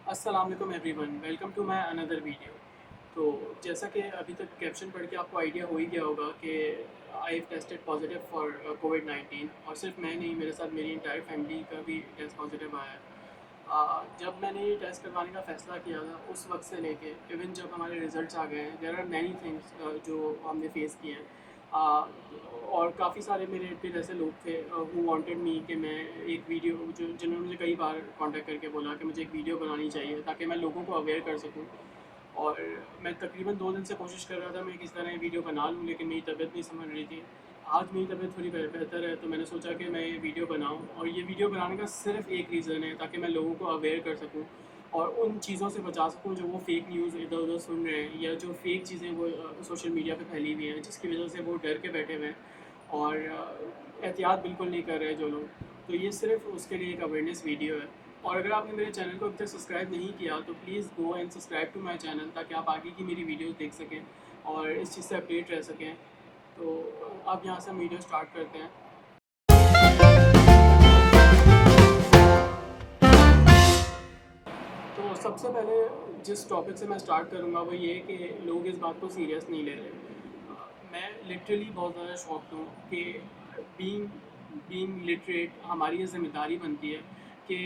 अस्सलाम वालेकुम everyone, welcome to my another video. तो जैसा कि अभी तक कैप्शन पढ़ के आपको आइडिया हो ही गया होगा कि आई टेस्टेड पॉजिटिव फॉर कोविड-19 और सिर्फ मैं नहीं, मेरे साथ मेरी इंटायर फैमिली का भी टेस्ट पॉजिटिव आया है। जब मैंने ये टेस्ट करवाने का फ़ैसला किया था उस वक्त से लेके इवन जब हमारे रिज़ल्ट्स आ गए हैं, देयर आर मैनी थिंग्स जो हमने फ़ेस किए हैं। और काफ़ी सारे मेरे इर्द गिर्द ऐसे लोग थे हु वांटेड मी कि मैं एक वीडियो जो जिन्होंने मुझे कई बार कांटेक्ट करके बोला कि मुझे एक वीडियो बनानी चाहिए ताकि मैं लोगों को अवेयर कर सकूं। और मैं तकरीबन 2 दिन से कोशिश कर रहा था मैं किस तरह ये वीडियो बना लूँ, लेकिन मेरी तबीयत नहीं समझ रही थी। आज मेरी तबीयत थोड़ी बेहतर है, तो मैंने सोचा कि मैं ये वीडियो बनाऊँ, और ये वीडियो बनाने का सिर्फ़ एक रीज़न है ताकि मैं लोगों को अवेयर कर सकूँ और उन चीज़ों से बचा सकूँ जो वो फ़ेक न्यूज़ इधर-उधर सुन रहे हैं, या जो फ़ेक चीज़ें वो सोशल मीडिया पे फैली हुई हैं, जिसकी वज़ह से वो डर के बैठे हुए हैं और एहतियात बिल्कुल नहीं कर रहे हैं जो लोग। तो ये सिर्फ़ उसके लिए एक अवेयरनेस वीडियो है। और अगर आपने मेरे चैनल को अभी तक सब्सक्राइब नहीं किया तो please go and subscribe to my channel, ताकि आप आगे की मेरी वीडियोस देख सकें और इस चीज़ से अपडेट रह सकें। तो अब यहाँ से हम वीडियो स्टार्ट करते हैं। तो सबसे पहले जिस टॉपिक से मैं स्टार्ट करूँगा वो ये है कि लोग इस बात को सीरियस नहीं ले रहे। मैं लिटरली बहुत ज़्यादा शॉक्ड हूँ कि बीइंग बीइंग लिटरेट हमारी ये ज़िम्मेदारी बनती है कि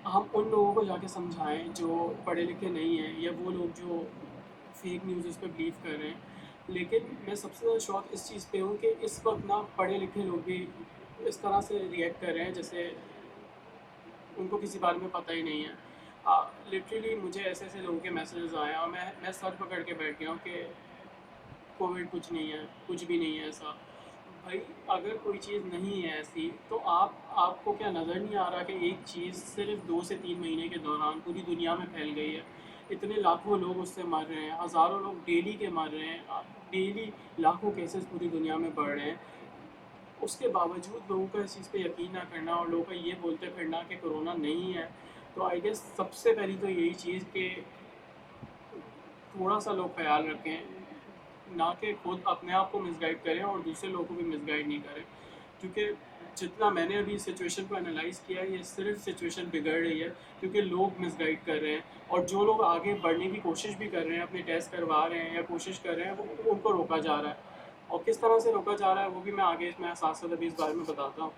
हम उन लोगों को जाके समझाएँ जो पढ़े लिखे नहीं हैं, या वो लोग जो फेक न्यूज़ पे बिलीव कर रहे हैं। लेकिन मैं सबसे ज़्यादा शॉक इस चीज़ पे हूँ कि इस वक्त ना पढ़े लिखे लोग भी इस तरह से रिएक्ट कर रहे हैं जैसे उनको किसी बारे में पता ही नहीं है। लिटरली मुझे ऐसे-ऐसे लोगों के मैसेजेस आए हैं और मैं सर पकड़ के बैठ गया हूँ कि कोविड कुछ नहीं है, कुछ भी नहीं है ऐसा। भाई, अगर कोई चीज़ नहीं है ऐसी, तो आपको क्या नज़र नहीं आ रहा कि एक चीज़ सिर्फ़ 2 से 3 महीने के दौरान पूरी दुनिया में फैल गई है। इतने लाखों लोग उससे मर रहे हैं, हज़ारों लोग डेली के मर रहे हैं। डेली लाखों केसेज़ पूरी दुनिया में बढ़ रहे हैं। उसके बावजूद लोगों का इस चीज़ पे यकीन ना करना और लोगों का ये बोलते फिरना कि कोरोना नहीं है, तो आई गेस सबसे पहली तो यही चीज़ कि थोड़ा-सा लोग ख़्याल रखें, ना कि खुद अपने आप को मिसगाइड करें और दूसरे लोगों को भी मिसगाइड नहीं करें। क्योंकि जितना मैंने अभी सिचुएशन को एनालाइज़ किया है, ये सिर्फ़ सिचुएशन बिगड़ रही है क्योंकि लोग मिसगाइड कर रहे हैं, और जो लोग आगे बढ़ने की कोशिश भी कर रहे हैं, अपने टेस्ट करवा रहे हैं या कोशिश कर रहे हैं, वो उनको रोका जा रहा है। और किस तरह से रोका जा रहा है वो भी मैं आगे इसमें साथ-साथ अभी इस बारे में बताता हूँ।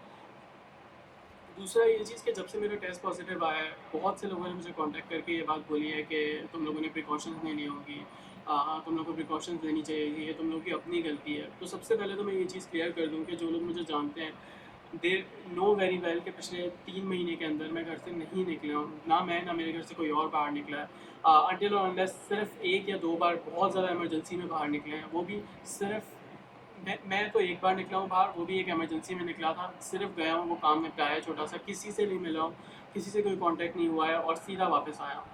दूसरा ये चीज़ कि जब से मेरा टेस्ट पॉजिटिव आया है, बहुत से लोगों ने मुझे कांटेक्ट करके ये बात बोली है कि तुम लोगों ने प्रिकॉशंस नहीं ली होंगी, तुम लोगों को प्रिकॉशंस लेनी चाहिए, ये तुम लोगों की अपनी गलती है। तो सबसे पहले तो मैं ये चीज़ क्लियर कर दूँ कि जो लोग मुझे जानते हैं, दे नो वेरी वेल कि पिछले 3 महीने के अंदर मैं घर से नहीं निकला हूँ। ना मैं, ना मेरे घर से कोई और बाहर निकला है। अनटिल और अनलेस सिर्फ़ 1 या 2 बार बहुत ज़्यादा इमरजेंसी में बाहर निकले हैं, वो भी सिर्फ़ मैं तो एक बार निकला हूँ बाहर, वो भी एक इमरजेंसी में निकला था। सिर्फ़ गया हूँ, वो काम निपटाया छोटा-सा, किसी से नहीं मिला हूँ, किसी से कोई कॉन्टैक्ट नहीं हुआ है और सीधा वापस आया हूँ।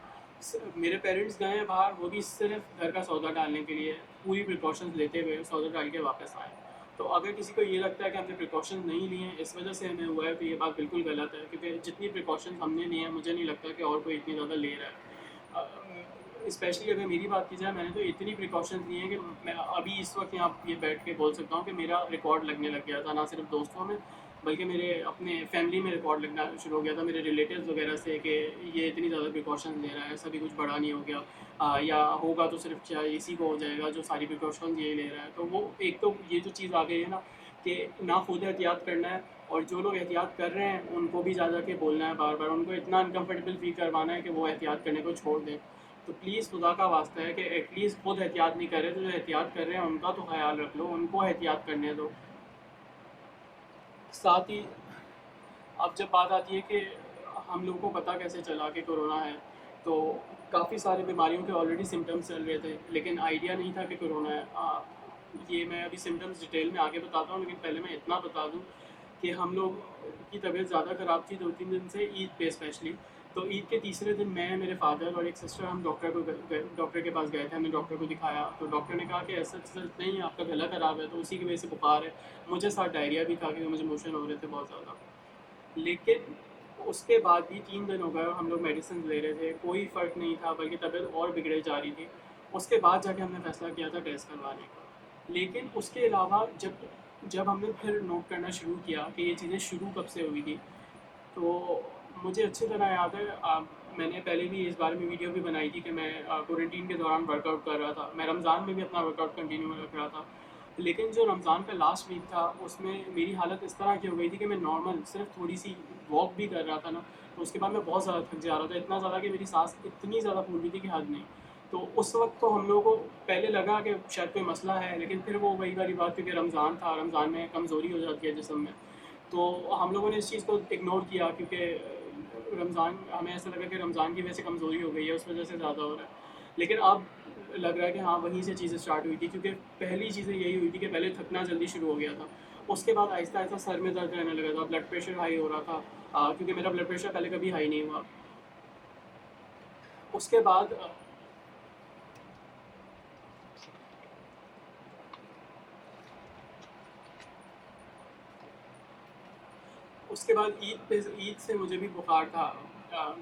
मेरे पेरेंट्स गए हैं बाहर, वो भी सिर्फ़ घर का सौदा डालने के लिए, पूरी प्रिकॉशंस लेते हुए सौदा डाल के वापस आए। तो अगर किसी को ये लगता है कि हमने प्रिकॉशंस नहीं लिए हैं, इस वजह से हमें हुआ है, तो ये बात बिल्कुल गलत है, क्योंकि जितनी प्रिकॉशंस हमने लिए हैं, मुझे नहीं लगता कि और कोई इतनी ज़्यादा ले रहा है। स्पेशली अगर मेरी बात की जाए, मैंने तो इतनी प्रिकॉशंस ली हैं कि मैं अभी इस वक्त यहाँ ये बैठ के बोल सकता हूँ कि मेरा रिकॉर्ड लगने लग गया था, ना सिर्फ दोस्तों में बल्कि मेरे अपने फैमिली में रिकॉर्ड लगना शुरू हो गया था, मेरे रिलेटिव्स वगैरह से, कि ये इतनी ज़्यादा प्रिकॉशंस ले रहा है, ऐसा भी कुछ बड़ा नहीं हो गया। या होगा तो सिर्फ चाहे इसी को हो जाएगा जो सारी प्रिकॉशंस ये ले रहा है। तो वो एक तो ये जो चीज़ आ गई है ना, कि ना खुद एहतियात करना है, और जो लोग एहतियात कर रहे हैं उनको भी ज़्यादा के बोलना है बार बार, उनको इतना अनकम्फर्टेबल फील करवाना है कि वो एहतियात करने को छोड़ दें। तो प्लीज़ खुदा का वास्ता है कि एटलीस्ट खुद एहतियात नहीं कर रहे, तो जो एहतियात कर रहे हैं उनका तो ख्याल रख लो, उनको एहतियात करने दो। साथ ही अब जब बात आती है कि हम लोगों को पता कैसे चला कि कोरोना है, तो काफ़ी सारी बीमारियों के ऑलरेडी सिम्टम्स चल रहे थे, लेकिन आइडिया नहीं था कि कोरोना है। ये मैं अभी सिम्टम्स डिटेल में आगे बताता हूँ, लेकिन पहले मैं इतना बता दूँ कि हम लोग की तबीयत ज़्यादा ख़राब थी 2-3 दिन से, ईद पे स्पेशली। तो ईद के तीसरे दिन मैं, मेरे फादर और एक सिस्टर, हम डॉक्टर के पास गए थे, हमने डॉक्टर को दिखाया, तो डॉक्टर ने कहा कि ऐसा सच नहीं है, आपका गला ख़राब है, तो उसी की वजह से बुखार है। मुझे साथ डायरिया भी था, क्योंकि मुझे मोशन हो रहे थे बहुत ज़्यादा। लेकिन उसके बाद भी 3 दिन हो गए और हम लोग मेडिसिन ले रहे थे, कोई फ़र्क नहीं था, बल्कि तबीयत और बिगड़े जा रही थी। उसके बाद जाके हमने फ़ैसला किया था टेस्ट करवाने का। लेकिन उसके अलावा जब जब हमने फिर नोट करना शुरू किया कि ये चीज़ें शुरू कब से हुई थी, तो मुझे अच्छी तरह याद है, मैंने पहले भी इस बारे में वीडियो भी बनाई थी कि मैं क्वारंटीन के दौरान वर्कआउट कर रहा था। मैं रमज़ान में भी अपना वर्कआउट कंटिन्यू रख रहा था। लेकिन जो रमज़ान का लास्ट वीक था, उसमें मेरी हालत इस तरह की हो गई थी कि मैं नॉर्मल सिर्फ थोड़ी-सी वॉक भी कर रहा था ना, तो उसके बाद मैं बहुत ज़्यादा थक जा रहा था। इतना ज़्यादा कि मेरी साँस इतनी ज़्यादा फूल रही थी कि हद नहीं। तो उस वक़्त तो हम लोगों को पहले लगा कि शायद कोई मसला है, लेकिन फिर वो वही वाली बात, क्योंकि रमज़ान था, रमज़ान में कमज़ोरी हो जाती है जिस्म में। तो हम लोगों ने इस चीज़ को इग्नोर किया, क्योंकि रमज़ान, हमें ऐसा लगा कि रमज़ान की वजह से कमज़ोरी हो गई है, उस वजह से ज़्यादा हो रहा है। लेकिन अब लग रहा है कि हाँ, वहीं से चीज़ें स्टार्ट हुई थी, क्योंकि पहली चीज़ें यही हुई थी कि पहले थकना जल्दी शुरू हो गया था। उसके बाद आहिस्ता-आहिस्ता सर में दर्द रहने लगा था, ब्लड प्रेशर हाई हो रहा था, क्योंकि मेरा ब्लड प्रेशर पहले कभी हाई नहीं हुआ। उसके बाद उसके बाद ईद से मुझे भी बुखार था।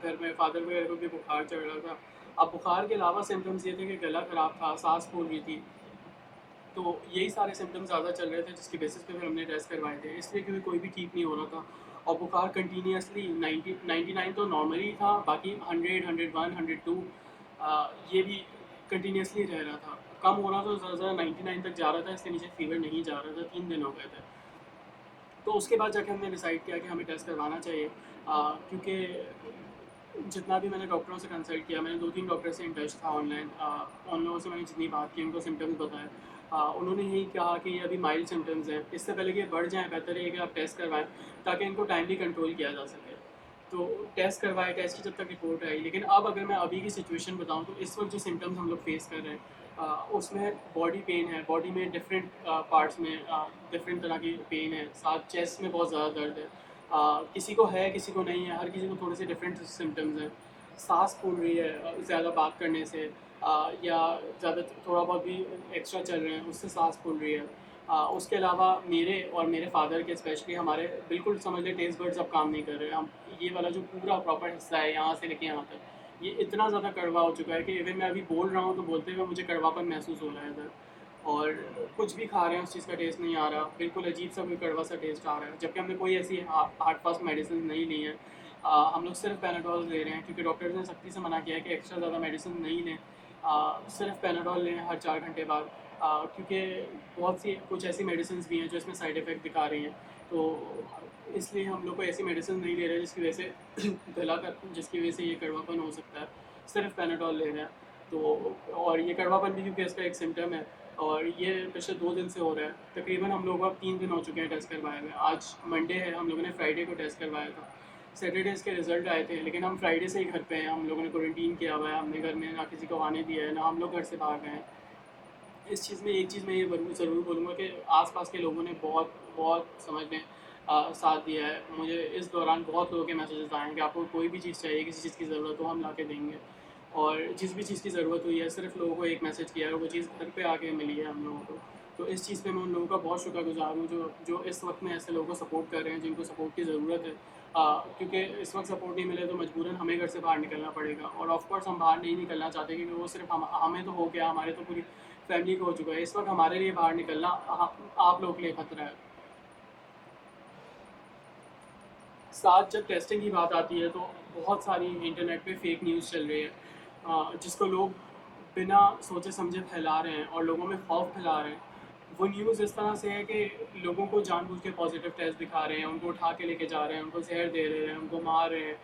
घर में फादर वगैरह को भी बुखार चढ़ रहा था। अब बुखार के अलावा सिम्टम्स ये थे कि गला ख़राब था, सांस फूल रही थी। तो यही सारे सिम्टम्स ज़्यादा चल रहे थे, जिसकी बेसिस पे फिर हमने टेस्ट करवाए थे, इसलिए क्योंकि कोई भी ठीक नहीं हो रहा था। और बुखार कंटिन्यूसली 99 तो नॉर्मल ही था, बाकी 100, 101, 102 ये भी कंटिन्यूसली रह रहा था। कम हो रहा था तो ज़रा-ज़रा 99 तक जा रहा था, इसके नीचे फीवर नहीं जा रहा था, 3 दिन हो गए थे। तो उसके बाद जाके हमने डिसाइड किया कि हमें टेस्ट करवाना चाहिए, क्योंकि जितना भी मैंने डॉक्टरों से कंसल्ट किया, मैंने 2-3 डॉक्टर से इन टच था ऑनलाइन, उन लोगों से मैंने जितनी बात की, उनको सिम्टम्स बताए, उन्होंने यही कहा कि ये अभी माइल्ड सिम्टम्स हैं, इससे पहले कि ये बढ़ जाएँ बेहतर है कि आप टेस्ट करवाएँ, ताकि इनको टाइमली कंट्रोल किया जा सके। तो टेस्ट करवाए, टेस्ट की जब तक रिपोर्ट आई, लेकिन अब अगर मैं अभी की सिचुएशन बताऊँ, तो इस वक्त जो सिम्टम्स हम लोग फेस कर रहे हैं, उसमें बॉडी पेन है, बॉडी में डिफरेंट पार्ट्स में डिफरेंट तरह की पेन है, साथ चेस्ट में बहुत ज़्यादा दर्द है, किसी को है किसी को नहीं है, हर किसी को थोड़े से डिफरेंट सिम्टम्स हैं। सांस फूल रही है ज़्यादा बात करने से, या ज़्यादा थोड़ा बहुत भी एक्स्ट्रा चल रहे हैं उससे सांस फूल रही है। उसके अलावा मेरे और मेरे फादर के, स्पेशली हमारे, बिल्कुल समझ लें टेस्ट बड्स अब काम नहीं कर रहे हैं। हम ये वाला जो पूरा प्रॉपर हिस्सा है यहाँ से लेके यहाँ तक, ये इतना ज़्यादा कड़वा हो चुका है कि इवन मैं अभी बोल रहा हूँ तो बोलते हुए मुझे कड़वापन महसूस हो रहा है इधर। और कुछ भी खा रहे हैं उस चीज़ का टेस्ट नहीं आ रहा, बिल्कुल अजीब सा कोई कड़वा सा टेस्ट आ रहा है, जबकि हमने कोई ऐसी हार्ड फास्ट मेडिसिन नहीं ली है। हम लोग सिर्फ पैनाडोल ले रहे हैं, क्योंकि डॉक्टर्स ने सख्ती से मना किया है कि एक्स्ट्रा ज़्यादा मेडिसिन नहीं लें, सिर्फ पैनाडोल लें हर 4 घंटे बाद, क्योंकि बहुत सी कुछ ऐसी मेडिसिन भी हैं जो इसमें साइड इफ़ेक्ट दिखा रही हैं। तो इसलिए हम लोग को ऐसी मेडिसिन नहीं ले रहे जिसकी वजह से जिसकी वजह से ये कड़वापन हो सकता है, सिर्फ पैनाडोल ले रहे हैं। तो और ये कड़वापन भी क्योंकि इसका एक सिम्टम है, और ये पिछले 2 दिन से हो रहा है। तकरीबन हम लोग अब 3 दिन हो चुके हैं टेस्ट करवाए हुए। आज मंडे है, हम लोगों ने फ्राइडे को टेस्ट करवाया था। सैटरडे इसके रिज़ल्ट आए थे, लेकिन हम फ्राइडे से ही घर पे हैं। हम लोगों ने क्वारंटीन किया हुआ है, हमने घर में ना किसी को आने दिया है, ना हम लोग घर से बाहर गए हैं। इस चीज़ में एक चीज़ मैं ये ज़रूर बोलूँगा कि आस-पास के लोगों ने बहुत बहुत समझ लें साथ दिया है। मुझे इस दौरान बहुत लोगों के मैसेजेस आए हैं कि आपको कोई भी चीज़ चाहिए, किसी चीज़ की ज़रूरत हो, हम ला के देंगे। और जिस भी चीज़ की ज़रूरत हुई है, सिर्फ़ लोगों को एक मैसेज किया है, वो चीज़ घर पे आके मिली है हम लोगों को। तो इस चीज़ पे मैं उन लोगों का बहुत शुक्रगुज़ार हूँ, जो जो इस वक्त में ऐसे लोगों को सपोर्ट कर रहे हैं, जिनको सपोर्ट की ज़रूरत है। क्योंकि इस वक्त सपोर्ट नहीं मिले तो मजबूरन हमें घर से बाहर निकलना पड़ेगा, और ऑफ़ कोर्स हम बाहर नहीं निकलना चाहते, क्योंकि वो सिर्फ़ हमें तो हो गया, हमारे तो पूरी फैमिली को हो चुका है। इस वक्त हमारे लिए बाहर निकलना आप लोगों के लिए खतरा है। साथ जब टेस्टिंग की बात आती है, तो बहुत सारी इंटरनेट पे फेक न्यूज़ चल रही है, जिसको लोग बिना सोचे समझे फैला रहे हैं और लोगों में खौफ फैला रहे हैं। वो न्यूज़ इस तरह से है कि लोगों को जानबूझ के पॉजिटिव टेस्ट दिखा रहे हैं, उनको उठा के लेके जा रहे हैं, उनको जहर दे रहे हैं, उनको मार रहे हैं,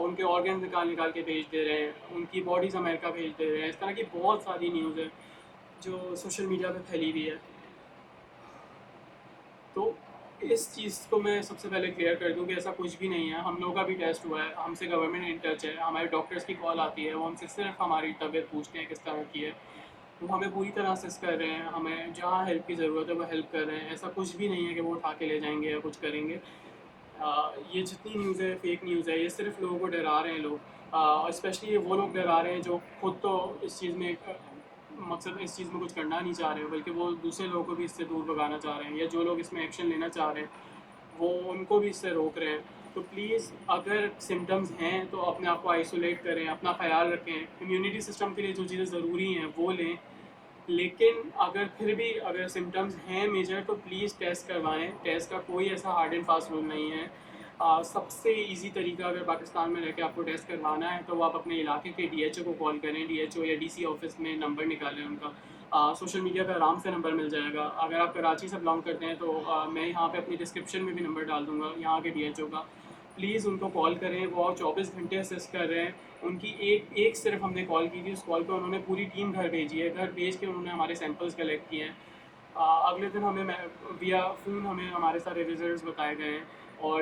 उनके ऑर्गन निकाल निकाल के भेज दे रहे हैं, उनकी बॉडीज़ अमेरिका भेज दे रहे हैं। इस तरह की बहुत सारी न्यूज़ है जो सोशल मीडिया पे फैली हुई है। तो इस चीज़ को मैं सबसे पहले क्लियर कर दूँ कि ऐसा कुछ भी नहीं है। हम लोगों का भी टेस्ट हुआ है, हमसे गवर्नमेंट इन टच है, हमारे डॉक्टर्स की कॉल आती है, वो हमसे सिर्फ़ हमारी तबीयत पूछते हैं किस तरह की है। वो हमें पूरी तरह असिस्ट कर रहे हैं, हमें जहाँ हेल्प की ज़रूरत है वो हेल्प कर रहे हैं। ऐसा कुछ भी नहीं है कि वो उठा के ले जाएँगे या कुछ करेंगे। ये जितनी न्यूज़ है, फेक न्यूज़ है, ये सिर्फ़ लोगों को डरा रहे हैं लोग। स्पेशली वो लोग डरा रहे हैं जो खुद तो इस चीज़ में मकसद इस चीज़ में कुछ करना नहीं चाह रहे हैं, बल्कि वो दूसरे लोगों को भी इससे दूर भगाना चाह रहे हैं, या जो लोग इसमें एक्शन लेना चाह रहे हैं, वो उनको भी इससे रोक रहे हैं। तो प्लीज़, अगर सिम्टम्स हैं तो अपने आप को आइसोलेट करें, अपना ख़्याल रखें। इम्यूनिटी सिस्टम के लिए जो चीज़ें ज़रूरी हैं वो लें। लेकिन अगर फिर भी सिम्टम्स हैं मेजर, तो प्लीज़ टेस्ट करवाएँ। टेस्ट का कोई ऐसा हार्ड एंड फास्ट रूल नहीं है। सबसे इजी तरीका अगर पाकिस्तान में रह के आपको टेस्ट करवाना है तो वो आप अपने इलाके के डीएचओ को कॉल करें। डीएचओ या डीसी ऑफिस में नंबर निकालें उनका। सोशल मीडिया पे आराम से नंबर मिल जाएगा। अगर आप कराची से बिलोंग करते हैं तो मैं यहाँ पे अपनी डिस्क्रिप्शन में भी नंबर डाल दूँगा यहाँ के डीएचओ का। प्लीज़ उनको कॉल करें, वो 24 घंटे असिस्ट कर रहे हैं। उनकी एक एक सिर्फ हमने कॉल की थी, उस कॉल पे उन्होंने पूरी टीम घर भेजी है। घर भेज के उन्होंने हमारे सैंपल्स कलेक्ट किए हैं। अगले दिन हमें विया फ़ोन हमें हमारे सारे रिजल्ट्स बताए गए हैं। और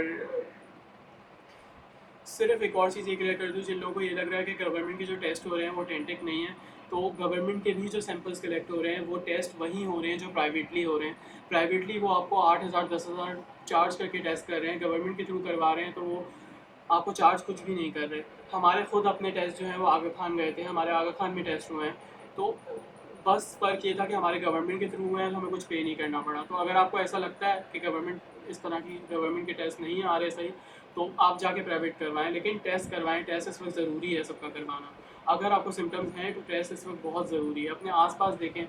सिर्फ एक और चीज़ ये क्लियर कर दूँ, जिन लोगों को ये लग रहा है कि गवर्नमेंट के जो टेस्ट हो रहे हैं वो ऑथेंटिक नहीं है, तो गवर्नमेंट के भी जो सैंपल्स कलेक्ट हो रहे हैं वो टेस्ट वही हो रहे हैं जो प्राइवेटली हो रहे हैं। प्राइवेटली वो आपको 8,000 10,000 चार्ज करके टेस्ट कर रहे हैं। गवर्नमेंट के थ्रू करवा रहे हैं तो वो आपको चार्ज कुछ भी नहीं कर रहे। हमारे खुद अपने टेस्ट जो हैं वो आगा खान गए थे, हमारे आगा खान में टेस्ट हुए हैं। तो बस फ़र्क ये था कि हमारे गवर्नमेंट के थ्रू हुए हैं तो हमें कुछ पे नहीं करना पड़ा। तो अगर आपको ऐसा लगता है कि गवर्नमेंट इस तरह की गवर्नमेंट के टेस्ट नहीं आ रहे सही, तो आप जाके प्राइवेट करवाएं, लेकिन टेस्ट करवाएं। टेस्ट इस वक्त ज़रूरी है सबका करवाना। अगर आपको सिम्टम्स हैं तो टेस्ट इस वक्त बहुत ज़रूरी है। अपने आसपास देखें।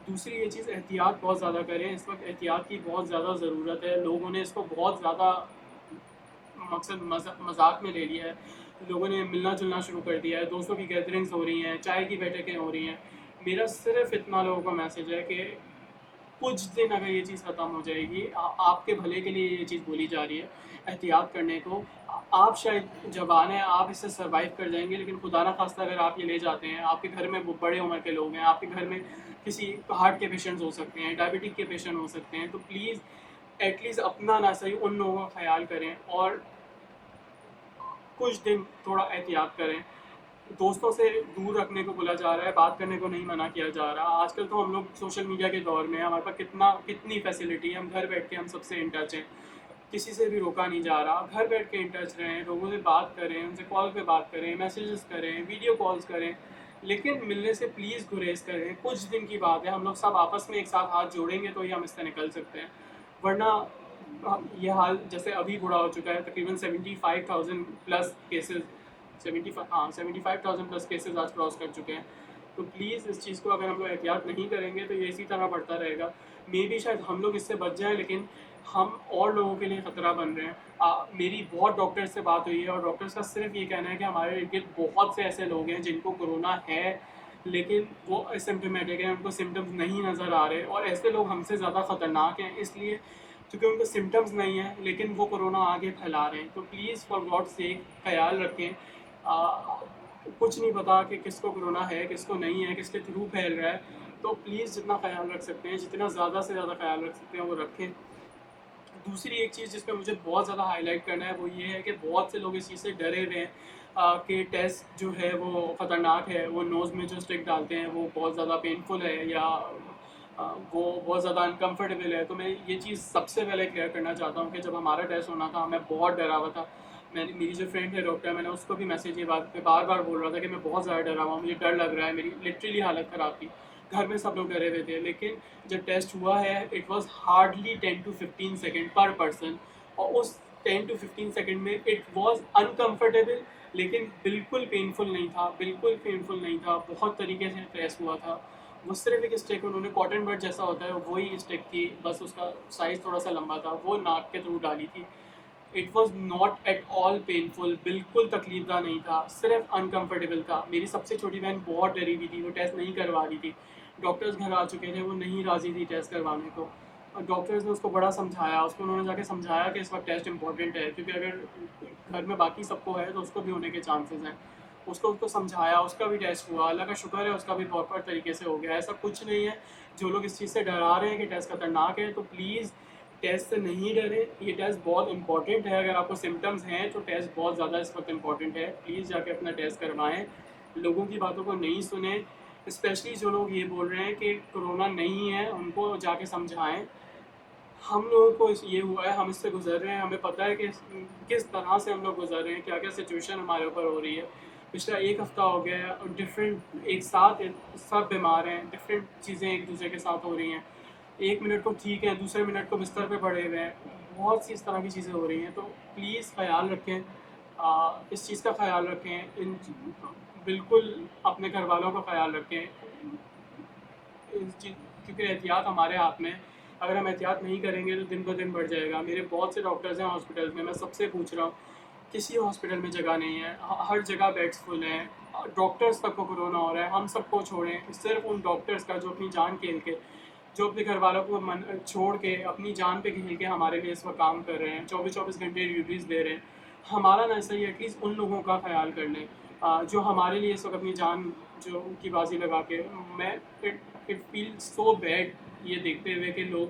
दूसरी ये चीज़, एहतियात बहुत ज़्यादा करें। इस वक्त एहतियात की बहुत ज़्यादा ज़रूरत है। लोगों ने इसको बहुत ज़्यादा मकसद मजाक में ले लिया है। लोगों ने मिलना जुलना शुरू कर दिया है, दोस्तों की गैदरिंग्स हो रही हैं, चाय की बैठकें हो रही हैं। मेरा सिर्फ इतना लोगों का मैसेज है कि कुछ दिन अगर ये चीज़ ख़त्म हो जाएगी, आपके भले के लिए ये चीज़ बोली जा रही है एहतियात करने को। आप शायद जवान हैं, आप इससे सर्वाइव कर जाएंगे, लेकिन खुदा ना खास्ता अगर आप ये ले जाते हैं, आपके घर में वो बड़े उम्र के लोग हैं, आपके घर में किसी हार्ट के पेशेंट्स हो सकते हैं, डायबिटिक के पेशेंट हो सकते हैं, तो प्लीज़ एटलीस्ट अपना ना सही उन लोगों का ख्याल करें और कुछ दिन थोड़ा एहतियात करें। दोस्तों से दूर रखने को बोला जा रहा है, बात करने को नहीं मना किया जा रहा। आजकल तो हम लोग सोशल मीडिया के दौर में हैं, हमारे पास कितनी फैसिलिटी है, हम घर बैठ के हम सबसे इन टच हैं। किसी से भी रोका नहीं जा रहा। घर बैठ के इन टच रहें, लोगों से बात करें, उनसे कॉल पे बात करें, मैसेजेस करें, वीडियो कॉल्स करें, लेकिन मिलने से प्लीज़ गुरेज करें। कुछ दिन की बात है, हम लोग सब आपस में एक साथ हाथ जोड़ेंगे तो ही हम इससे निकल सकते हैं। वरना ये हाल जैसे अभी बुरा हो चुका है। तकरीबन 75,000 प्लस केसेस, 75,000 प्लस केसेस आज क्रॉस कर चुके हैं। तो प्लीज़ इस चीज़ को अगर हम लोग एहतियात नहीं करेंगे तो ये इसी तरह बढ़ता रहेगा। मे बी शायद हम लोग इससे बच जाएँ, लेकिन हम और लोगों के लिए ख़तरा बन रहे हैं। मेरी बहुत डॉक्टर्स से बात हुई है और डॉक्टर्स का सिर्फ ये कहना है कि हमारे इर्द-गिर्द बहुत से ऐसे लोग हैं जिनको कोरोना है, लेकिन वो एसिम्प्टोमेटिक हैं, उनको सिम्पटम्स नहीं नज़र आ रहे, और ऐसे लोग हमसे ज़्यादा ख़तरनाक हैं इसलिए क्योंकि उनको सिम्टम्स नहीं है लेकिन वो कोरोना आगे फैला रहे हैं। तो प्लीज़ फॉर गॉड सेक ख्याल रखें। कुछ नहीं पता कि किसको कोरोना है, किसको नहीं है, किसके थ्रू फैल रहा है। तो प्लीज़ जितना ख्याल रख सकते हैं, जितना ज़्यादा से ज़्यादा ख्याल रख सकते हैं वो रखें। दूसरी एक चीज़ जिस पे मुझे बहुत ज़्यादा हाईलाइट करना है वो ये है कि बहुत से लोग इस चीज़ से डरे हुए हैं कि टेस्ट जो है वो ख़तरनाक है, वो नोज़ में जो स्टिक डालते हैं वो बहुत ज़्यादा पेनफुल है या वो बहुत ज़्यादा अनकम्फर्टेबल है। तो मैं ये चीज़ सबसे पहले क्लियर करना चाहता हूँ कि जब हमारा टेस्ट होना था मैं बहुत डरा हुआ था। मेरी जो फ्रेंड है डॉक्टर, मैंने उसको भी मैसेज ये बात पे बार-बार बोल रहा था कि मैं बहुत ज़्यादा डरा हुआ हूँ, मुझे डर लग रहा है, मेरी लिटरली हालत ख़राब थी। घर में सब लोग डरे हुए थे, लेकिन जब टेस्ट हुआ है it was hardly 10 to 15 second पर पर्सन, और उस 10 टू 15 सेकंड में इट वाज़ अनकम्फर्टेबल, लेकिन बिल्कुल पेनफुल नहीं था, बिल्कुल पेनफुल नहीं था। बहुत तरीके से टेस्ट हुआ था। वो सिर्फ एक स्टिक उन्होंने कॉटन बड जैसा होता है वही स्टिक थी, बस उसका साइज़ थोड़ा सा लंबा था, वो नाक के थ्रू डाली थी। It was not at all painful, बिल्कुल तकलीफदा नहीं था, सिर्फ अनकम्फर्टेबल था। मेरी सबसे छोटी बहन बहुत डरी हुई थी, वो टेस्ट नहीं करवा रही थी। डॉक्टर्स घर आ चुके थे, वो नहीं राज़ी थी टेस्ट करवाने को। और डॉक्टर्स ने उसको बड़ा समझाया, उसको उन्होंने जाके समझाया कि इस वक्त टेस्ट इंपॉर्टेंट है, क्योंकि अगर घर में बाकी सबको है तो उसको भी होने के चांसेस हैं। उसको समझाया, उसका भी टेस्ट हुआ, अल्लाह का शुक्र है उसका भी प्रॉपर तरीके से हो गया। ऐसा कुछ नहीं है। जो लोग इस चीज़ से डरा रहे हैं कि टेस्ट खतरनाक है, तो प्लीज़ टेस्ट से नहीं डरें। ये टेस्ट बहुत इंपॉर्टेंट है। अगर आपको सिम्टम्स हैं तो टेस्ट बहुत ज़्यादा इस वक्त इंपॉर्टेंट है। प्लीज़ जाके अपना टेस्ट करवाएं। लोगों की बातों को नहीं सुने। स्पेशली जो लोग ये बोल रहे हैं कि कोरोना नहीं है, उनको जाके समझाएं। हम लोगों को ये हुआ है, हम इससे गुजर रहे हैं, हमें पता है कि किस तरह से हम लोग गुजर रहे हैं, क्या क्या सिचुएशन हमारे ऊपर हो रही है। पिछला एक हफ़्ता हो गया है और डिफरेंट एक साथ सब बीमार हैं, डिफरेंट चीज़ें एक दूसरे के साथ हो रही हैं। एक मिनट को ठीक है, दूसरे मिनट को बिस्तर पे पड़े हुए हैं। बहुत सी इस तरह की चीज़ें हो रही हैं, तो प्लीज़ ख्याल रखें। इस चीज़ का ख्याल रखें। बिल्कुल अपने घर वालों का ख्याल रखें। क्योंकि एहतियात हमारे हाथ में। अगर हम एहतियात नहीं करेंगे तो दिन ब दिन बढ़ जाएगा। मेरे बहुत से डॉक्टर्स हैं हॉस्पिटल्स में, मैं सबसे पूछ रहा हूँ, किसी हॉस्पिटल में जगह नहीं है, हर जगह बेड्स फुल हैं, डॉक्टर्स तक को कोरोना हो रहा है। हम सबको छोड़ें, सिर्फ उन डॉक्टर्स का जो अपनी जान खेल के, जो अपने घर वालों को मन छोड़ के अपनी जान पे खेल के हमारे लिए इस वक्त काम कर रहे हैं, 24-24 घंटे ड्यूटीज़ दे रहे हैं। हमारा ना सही एटलीस्ट उन लोगों का ख्याल कर लें जो हमारे लिए इस वक्त अपनी जान जो की बाजी लगा के। मैं it it feel so bad ये देखते हुए कि लोग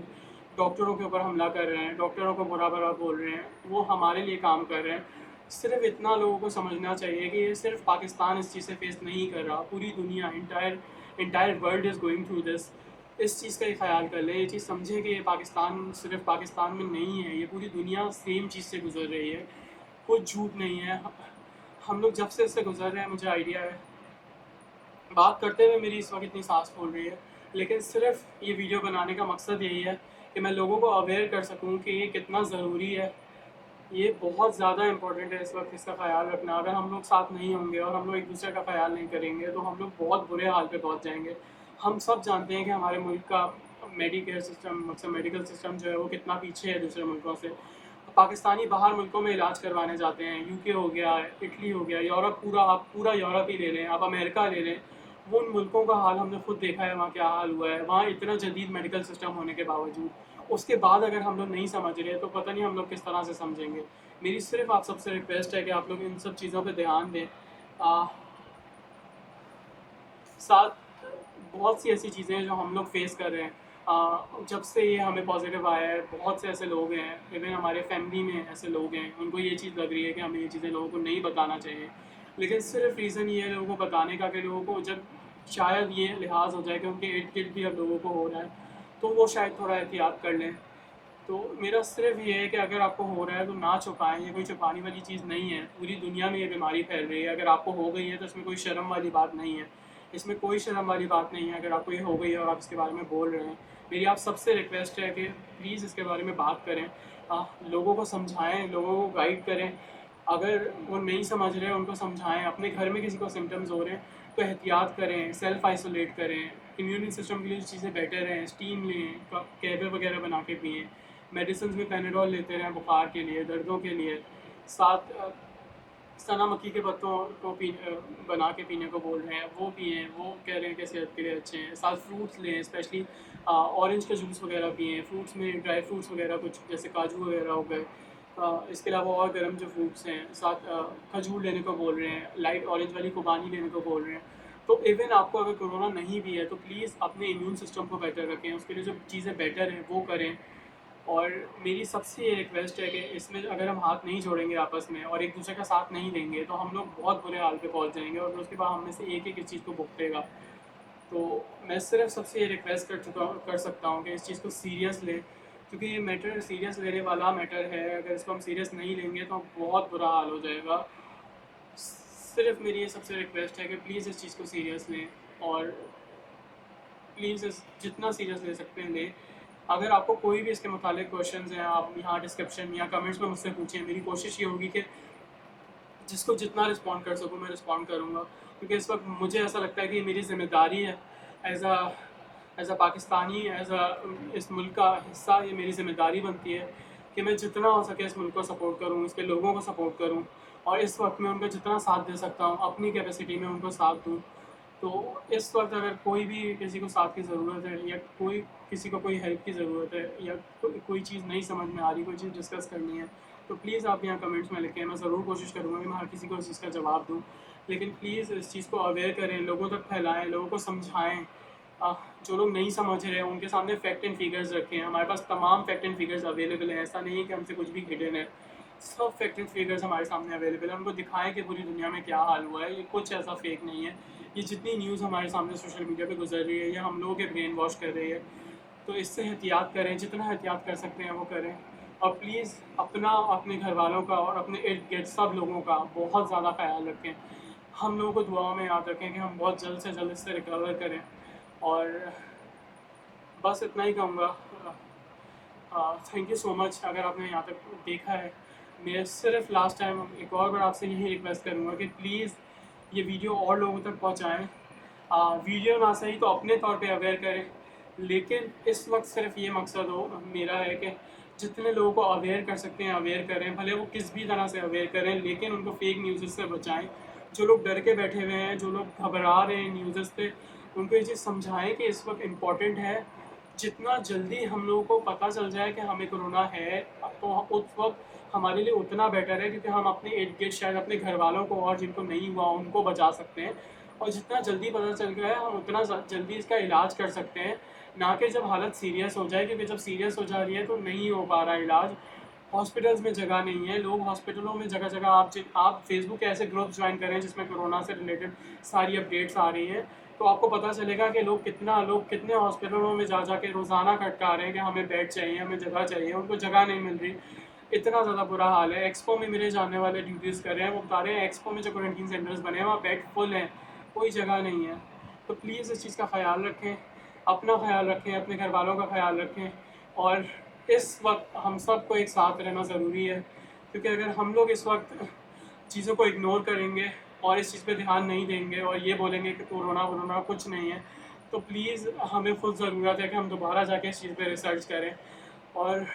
डॉक्टरों के ऊपर हमला कर रहे हैं, डॉक्टरों को बुरा भला बोल रहे हैं, वो हमारे लिए काम कर रहे हैं। सिर्फ इतना लोगों को समझना चाहिए कि ये सिर्फ पाकिस्तान इस चीज़ से फेस नहीं कर रहा, पूरी दुनिया entire world is going through this. इस चीज़ का ही ख्याल कर लें, ये चीज़ समझें कि ये पाकिस्तान सिर्फ पाकिस्तान में नहीं है, ये पूरी दुनिया सेम चीज़ से गुजर रही है, कुछ झूठ नहीं है। हम लोग जब से इससे गुजर रहे हैं, मुझे आइडिया है, बात करते हुए मेरी इस वक्त इतनी सांस फूल रही है, लेकिन सिर्फ ये वीडियो बनाने का मकसद यही है कि मैं लोगों को अवेयर कर सकूं कि ये कितना ज़रूरी है। ये बहुत ज़्यादा इम्पोर्टेंट है इस वक्त इसका ख्याल रखना। अगर हम लोग साथ नहीं होंगे और हम लोग एक दूसरे का ख्याल नहीं करेंगे तो हम लोग बहुत बुरे हाल पे पहुंच जाएंगे। हम सब जानते हैं कि हमारे मुल्क का मेडिकेयर सिस्टम, मतलब मेडिकल सिस्टम जो है वो कितना पीछे है दूसरे मुल्कों से। पाकिस्तानी बाहर मुल्कों में इलाज करवाने जाते हैं, यूके हो गया, इटली हो गया, यूरोप, पूरा आप पूरा यूरोप ही ले लें, आप अमेरिका ले लें, वो उन मुल्कों का हाल हमने खुद देखा है, वहाँ क्या हाल हुआ है। वहाँ इतना जदीद मेडिकल सिस्टम होने के बावजूद, उसके बाद अगर हम लोग नहीं समझ रहे तो पता नहीं हम लोग किस तरह से समझेंगे। मेरी सिर्फ आप सबसे रिक्वेस्ट है कि आप लोग इन सब चीज़ों पे ध्यान दें। साथ बहुत सी ऐसी चीज़ें हैं जो हम लोग फेस कर रहे हैं। जब से ये हमें पॉजिटिव आया है, बहुत से ऐसे लोग हैं, इवन हमारे फैमिली में ऐसे लोग हैं, उनको ये चीज़ लग रही है कि हमें ये चीज़ें लोगों को नहीं बताना चाहिए। लेकिन सिर्फ रीज़न ये है लोगों को बताने का कि लोगों को जब शायद ये लिहाज हो जाए कि उनके इर्द गिर्द भी अब लोगों को हो रहा है, तो वो शायद थोड़ा एहतियात कर लें। तो मेरा सिर्फ ये है कि अगर आपको हो रहा है तो ना छुपाएं, ये कोई छुपाने वाली चीज़ नहीं है। पूरी दुनिया में ये बीमारी फैल रही है, अगर आपको हो गई है तो इसमें कोई शर्म वाली बात नहीं है, इसमें कोई शर्म वाली बात नहीं है। अगर आपको ये हो गई है और आप इसके बारे में बोल रहे हैं, मेरी आप सबसे रिक्वेस्ट है कि प्लीज़ इसके बारे में बात करें, लोगों को समझाएं, लोगों को गाइड करें। अगर वो नहीं समझ रहे उनको समझाएं। अपने घर में किसी को सिम्टम्स हो रहे हैं तो एहतियात करें, सेल्फ़ आइसोलेट करें, इम्यून सिस्टम के लिए जो चीज़ें बेटर हैं, स्टीम लें, कैबे वगैरह बना के पिएँ, मेडिसिन में पेनाडोल लेते रहें बुखार के लिए, दर्दों के लिए। साथ सना मक्खी के पत्तों को बना के पीने को बोल रहे हैं, वो पिएँ, वो कह रहे हैं कि सेहत के लिए अच्छे हैं। साथ फ्रूट्स लें, स्पेशली ऑरेंज का जूस वगैरह पिएँ, फ्रूट्स में ड्राई फ्रूट्स वगैरह कुछ जैसे काजू वगैरह हो गए। इसके अलावा और गर्म जो फ्रूट्स हैं, साथ खजूर लेने को बोल रहे हैं, लाइट ऑरेंज वाली खुबानी लेने को बोल रहे हैं। तो इवन आपको अगर कोरोना नहीं भी है तो प्लीज़ अपने इम्यून सिस्टम को बेटर रखें, उसके लिए जो चीज़ें बेटर हैं वो करें। और मेरी सबसे ये रिक्वेस्ट है कि इसमें अगर हम हाथ नहीं जोड़ेंगे आपस में और एक दूसरे का साथ नहीं देंगे तो हम लोग बहुत बुरे हाल पे पहुंच जाएंगे और फिर उसके बाद हम में से एक इस चीज़ को भुगतेगा। तो मैं सिर्फ सबसे ये रिक्वेस्ट कर सकता हूँ कि इस चीज़ को सीरियस लें, क्योंकि ये मैटर सीरियस लेने वाला मैटर है। अगर इसको हम सीरियस नहीं लेंगे तो बहुत बुरा हाल हो जाएगा। सिर्फ मेरी ये सबसे रिक्वेस्ट है कि प्लीज़ इस चीज़ को सीरियस लें और प्लीज़ जितना सीरियस ले सकते हैं लें। अगर आपको कोई भी इसके मुतालिक क्वेश्चंस हैं, आप यहाँ डिस्क्रिप्शन या कमेंट्स में मुझसे पूछें। मेरी कोशिश ये होगी कि जिसको जितना रिस्पॉन्ड कर सकूँ मैं रिस्पॉन्ड करूँगा, क्योंकि इस वक्त मुझे ऐसा लगता है कि मेरी ज़िम्मेदारी है एज़ अ पाकिस्तानी, इस मुल्क का हिस्सा। ये मेरी ज़िम्मेदारी बनती है कि मैं जितना हो सके इस मुल्क को सपोर्ट करूँ, इसके लोगों को सपोर्ट करूँ और इस वक्त में उनका जितना साथ दे सकता हूँ अपनी कैपेसिटी में उनको साथ दूँ। तो इस वक्त अगर कोई भी किसी को साथ की ज़रूरत है या कोई किसी को कोई हेल्प की ज़रूरत है या कोई चीज़ नहीं समझ में आ रही, कोई चीज़ डिस्कस करनी है, तो प्लीज़ आप यहाँ कमेंट्स में लिखें। मैं ज़रूर कोशिश करूँगा कि मैं हर किसी को इस चीज़ का जवाब दूँ। लेकिन प्लीज़ इस चीज़ को अवेयर करें, लोगों तक फैलाएँ, लोगों को समझाएँ। जो लोग नहीं समझ रहे हैं उनके सामने फैक्ट एंड फिगर्स रखें। हमारे पास तमाम फैक्ट एंड फिगर्स अवेलेबल हैं, ऐसा नहीं है कि हमसे कुछ भी हिडन है। सब फैक्ट एंड फिगर्स हमारे सामने अवेलेबल है। उनको दिखाएं कि पूरी दुनिया में क्या हाल हुआ है, ये कुछ ऐसा फेक नहीं है। ये जितनी न्यूज़ हमारे सामने सोशल मीडिया पे गुजर रही है ये हम लोगों के ब्रेन वॉश कर रही है। तो इससे एहतियात करें, जितना एहतियात कर सकते हैं वो करें। और प्लीज़ अपना, अपने घर वालों का और अपने इर्द गिर्द सब लोगों का बहुत ज़्यादा ख्याल रखें। हम लोगों को दुआओं में याद रखें कि हम बहुत जल्द से जल्द इससे रिकवर करें। और बस इतना ही कहूँगा। थैंक यू सो मच अगर आपने यहाँ तक देखा है। मैं सिर्फ लास्ट टाइम एक और बार आपसे यही रिक्वेस्ट करूँगा कि प्लीज़ ये वीडियो और लोगों तक पहुँचाएँ। वीडियो ना सही तो अपने तौर पे अवेयर करें लेकिन इस वक्त सिर्फ ये मकसद हो मेरा है कि जितने लोगों को अवेयर कर सकते हैं अवेयर करें, भले वो किस भी तरह से अवेयर करें, लेकिन उनको फेक न्यूज़ से बचाएं। जो लोग डर के बैठे हुए हैं, जो लोग घबरा रहे हैं न्यूज़ से, उनको ये चीज़ समझाएं कि इस वक्त इम्पॉर्टेंट है जितना जल्दी हम लोगों को पता चल जाए कि हमें कोरोना है, तो उस वक्त हमारे लिए उतना बेटर है, क्योंकि हम अपने इर्द गिर्द शायद अपने घर वालों को और जिनको नहीं हुआ उनको बचा सकते हैं। और जितना जल्दी पता चल गया है हम उतना जल्दी इसका इलाज कर सकते हैं, ना कि जब हालत सीरियस हो जाए, क्योंकि जब सीरियस हो जा रही है तो नहीं हो पा रहा इलाज। हॉस्पिटल्स में जगह नहीं है, लोग हॉस्पिटलों में जगह जगह आप फेसबुक के ऐसे ग्रुप्स ज्वाइन करें जिसमें कोरोना से रिलेटेड सारी अपडेट्स आ रही हैं, तो आपको पता चलेगा कि लोग कितने हॉस्पिटलों में जा के रोज़ाना खटका रहे हैं कि हमें बेड चाहिए, हमें जगह चाहिए, उनको जगह नहीं मिल रही। इतना ज़्यादा बुरा हाल है। एक्सपो में मेरे जानने वाले ड्यूटीज़ कर रहे हैं, वो बता रहे हैं एक्सपो में जो क्वारंटीन सेंटर्स बने हैं वहाँ बेड फुल हैं, कोई जगह नहीं है। तो प्लीज़ इस चीज़ का ख़्याल रखें, अपना ख़्याल रखें, अपने घर वालों का ख़्याल रखें। और इस वक्त हम सबको एक साथ रहना ज़रूरी है, क्योंकि अगर हम लोग इस वक्त चीज़ों को इग्नोर करेंगे और इस चीज़ पे ध्यान नहीं देंगे और ये बोलेंगे कि कोरोना वोरोना कुछ नहीं है, तो प्लीज़ हमें खुद ज़रूरत है कि हम दोबारा जाके इस चीज़ पे रिसर्च करें। और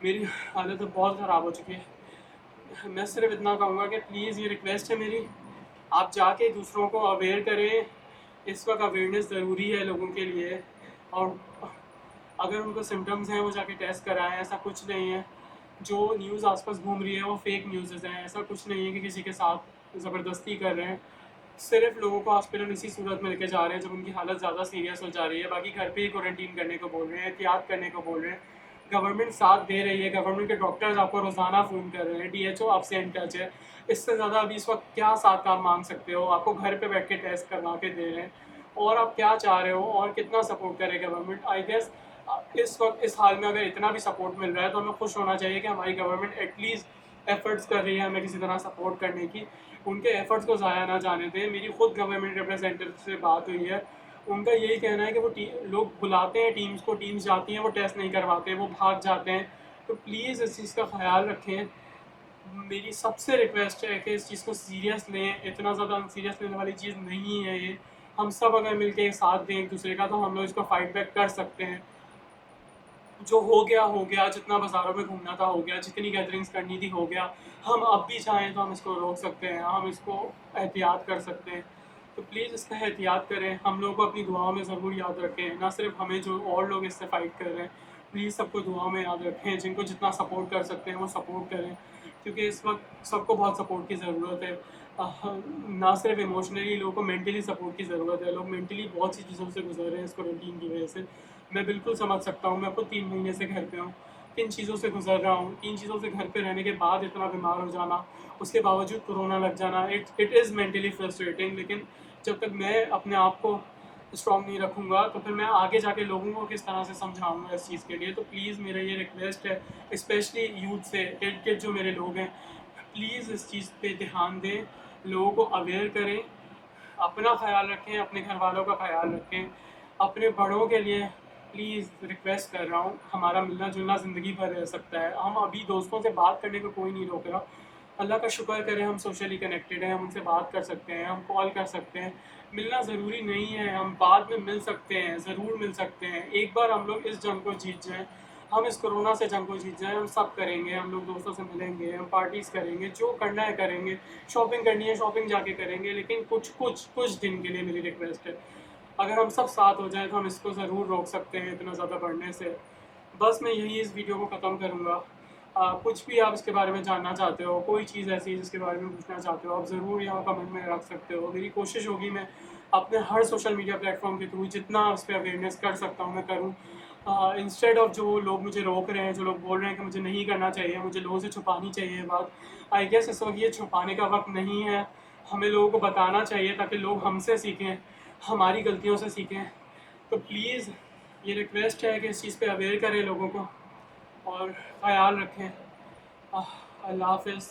मेरी हालत तो बहुत ख़राब हो चुकी है। मैं सिर्फ इतना कहूँगा कि प्लीज़ ये रिक्वेस्ट है मेरी, आप जाके दूसरों को अवेयर करें। इस वक्त अवेयरनेस ज़रूरी है लोगों के लिए। और अगर उनको सिम्टम्स हैं वो जाके टेस्ट कराएं, ऐसा कुछ नहीं है। जो न्यूज़ आसपास घूम रही है वो फेक न्यूज़ हैं, ऐसा कुछ नहीं है कि किसी के साथ ज़बरदस्ती कर रहे हैं। सिर्फ लोगों को हॉस्पिटल इसी सूरत में लेके जा रहे हैं जब उनकी हालत ज़्यादा सीरियस हो जा रही है, बाकी घर पे ही क्वारंटीन करने को बोल रहे हैं, एहतियात करने को बोल रहे हैं। गवर्नमेंट साथ दे रही है, गवर्नमेंट के डॉक्टर्स आपको रोज़ाना फ़ोन कर रहे हैं, डीएचओ आपसे इन टच है। इससे ज़्यादा अभी इस वक्त क्या साथ आप मांग सकते हो? आपको घर पे बैठ के टेस्ट करवा के दे रहे हैं, और आप क्या चाह रहे हो और कितना सपोर्ट करे गवर्नमेंट? आई गेस इस वक्त इस हाल में अगर इतना भी सपोर्ट मिल रहा है तो हमें खुश होना चाहिए कि हमारी गवर्नमेंट एटलीस्ट एफर्ट्स कर रही है हमें किसी तरह सपोर्ट करने की। उनके एफर्ट्स को ज़ाया ना जाने दें। मेरी खुद गवर्नमेंट रिप्रेजेंटेटिव से बात हुई है, उनका यही कहना है कि वो लोग बुलाते हैं टीम्स को, टीम्स जाती हैं, वो टेस्ट नहीं करवाते, वो भाग जाते हैं। तो प्लीज़ इस चीज़ का ख्याल रखें। मेरी सबसे रिक्वेस्ट है कि इस चीज़ को सीरियस लें, इतना ज़्यादा सीरियस लेने वाली चीज़ नहीं है ये। हम सब अगर मिल के साथ दें एक दूसरे का तो हम लोग इसको फाइट बैक कर सकते हैं। जो हो गया, जितना बाज़ारों में घूमना था हो गया, जितनी गैदरिंग्स करनी थी हो गया। हम अब भी चाहें तो हम इसको रोक सकते हैं, हम इसको एहतियात कर सकते हैं। तो प्लीज़ इसका एहतियात करें, हम लोगों को अपनी दुआओं में ज़रूर याद रखें, ना सिर्फ हमें, जो और लोग इससे फ़ाइट कर रहे हैं। प्लीज़ सबको दुआओं में याद रखें, जिनको जितना सपोर्ट कर सकते हैं वो सपोर्ट करें, क्योंकि इस वक्त सबको बहुत सपोर्ट की ज़रूरत है। ना सिर्फ इमोशनली, लोगों को मेंटली सपोर्ट की ज़रूरत है। लोग मेंटली बहुत सी चीज़ों से गुजर रहे हैं इस क्वारंटीन की वजह से। मैं बिल्कुल समझ सकता हूँ, मैं खुद 3 महीने से घर पे हूँ, किन चीज़ों से गुजर रहा हूँ, किन चीज़ों से घर पे रहने के बाद इतना बीमार हो जाना, उसके बावजूद कोरोना लग जाना, इट इज़ मेंटली फ्रस्ट्रेटिंग। लेकिन जब तक मैं अपने आप को स्ट्रॉन्ग नहीं रखूँगा तो फिर मैं आगे जाके लोगों को किस तरह से समझाऊँगा इस चीज़ के लिए। तो प्लीज़ मेरा ये रिक्वेस्ट है, स्पेशली यूथ से, इर्द गिर्द जो मेरे लोग हैं, प्लीज़ इस चीज़ पे ध्यान दें, लोगों को अवेयर करें, अपना ख्याल रखें, अपने घर वालों का ख्याल रखें। अपने बड़ों के लिए प्लीज़ रिक्वेस्ट कर रहा हूँ, हमारा मिलना जुलना ज़िंदगी भर रह सकता है। हम अभी दोस्तों से बात करने को कोई नहीं रोक रहा। अल्लाह का शुक्र करें हम सोशली कनेक्टेड हैं, हम उनसे बात कर सकते हैं, हम कॉल कर सकते हैं। मिलना ज़रूरी नहीं है, हम बाद में मिल सकते हैं, ज़रूर मिल सकते हैं। एक बार हम लोग इस जंग को जीत जाएँ, हम इस कोरोना से जंग को जीत जाएँ, हम सब करेंगे। हम लोग दोस्तों से मिलेंगे, हम पार्टीज़ करेंगे, जो करना है करेंगे, शॉपिंग करनी है शॉपिंग जाके करेंगे। लेकिन कुछ दिन के लिए मेरी रिक्वेस्ट है, अगर हम सब साथ हो जाएँ तो हम इसको ज़रूर रोक सकते हैं इतना ज़्यादा बढ़ने से। बस मैं यही इस वीडियो को ख़त्म करूँगा। कुछ भी आप इसके बारे में जानना चाहते हो, कोई चीज़ ऐसी है जिसके बारे में पूछना चाहते हो, आप ज़रूर यहाँ कमेंट में रख सकते हो। मेरी कोशिश होगी मैं अपने हर सोशल मीडिया प्लेटफॉर्म के थ्रू जितना उस पे अवेयरनेस कर सकता हूँ मैं करूँ। इंस्टेड ऑफ जो लोग मुझे रोक रहे हैं, जो लोग बोल रहे हैं कि मुझे नहीं करना चाहिए, मुझे लोगों से छुपानी चाहिए ये बात, आई गेस इस वक्त ये छुपाने का वक्त नहीं है। हमें लोगों को बताना चाहिए ताकि लोग हमसे सीखें, हमारी गलतियों से सीखें। तो प्लीज़ ये रिक्वेस्ट है कि इस चीज़ पे अवेयर करें लोगों को और ख़याल रखें। अल्लाह हाफ़िज़।